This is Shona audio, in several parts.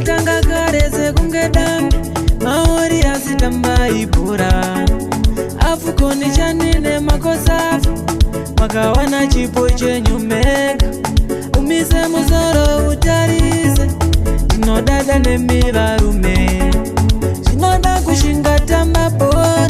Zvatanga kare sekunge dambe maori asi tambai bhora Afukoni chanine makosafu makawana chipo chenyu mega umise musoro utarise tinodada nemivarume zvinoda kushinga tamba bhora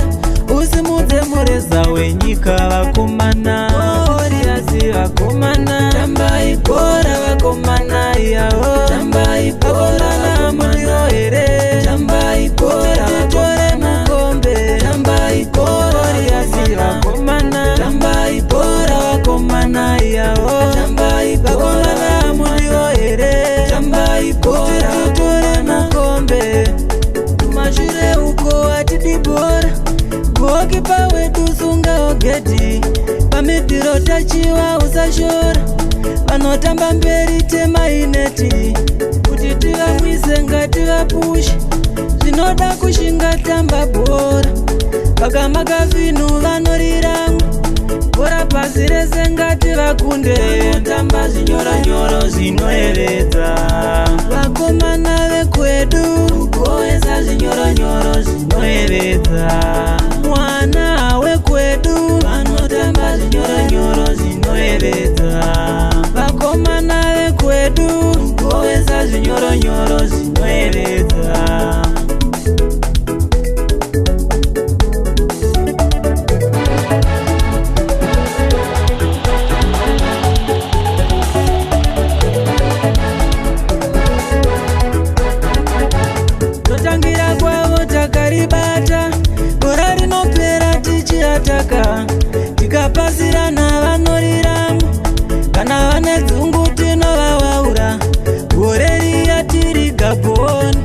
usimudze mureza wenyika vakomana maori asi vakomana tambai bhora vakomana yavo tambai bhora namunyo here tambai bhora tore mukombe tambai bhora asi vakomana tambai bhora vakomana yavo tambai bhora namunyo here tambai bhora tore mukombe mashure uko atidi bhora gokipa wedu sunga ogeti pamidhiro tachiwa usashora vanotamba mberi temaineti kuti tivamwise ngativapushe zvinoda kushinga tamba bhora vakamaka vinhu vanoriramwa bhora pasi rese ngativakunde tamba zvinyoranyoro zvinoyevedza vakomana vekwedu goesa zvinyoranyoro zvinoyevedza mwana wekwedu vanotamba zvinyoranyoro zvinoyevedza vakomana vekwedu goesa zvinyoranyoro zvinoyevedza totangira kwavo takaribata bhora rinopera tichiataka tikapasirana vanoriramwa kana vane dzungu tinovawaura gore riya tiri gabhoni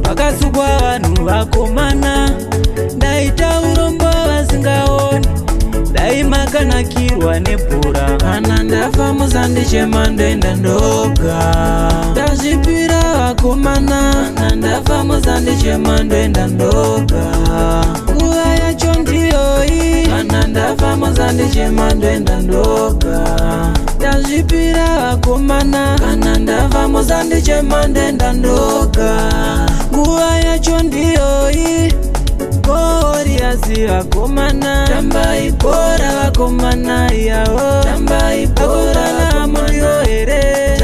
pakasukwa vanhu vakomana ndaita urombo vasingaoni daimakanakirwa nebhora kana ndafa musandichema ndoenda ndoga ndazvipira vakomana kana ndafa musandichema ndoenda ndoga nguva yacho ndiyoyi kana ndafa musandichema ndoenda ndoga ndazvipira vakomana kana ndafa musandichema ndoenda ndoga nguva yacho ndiyoyi gori asi vakomana tambai bhora vakomana yavo tambai bhora namunyo here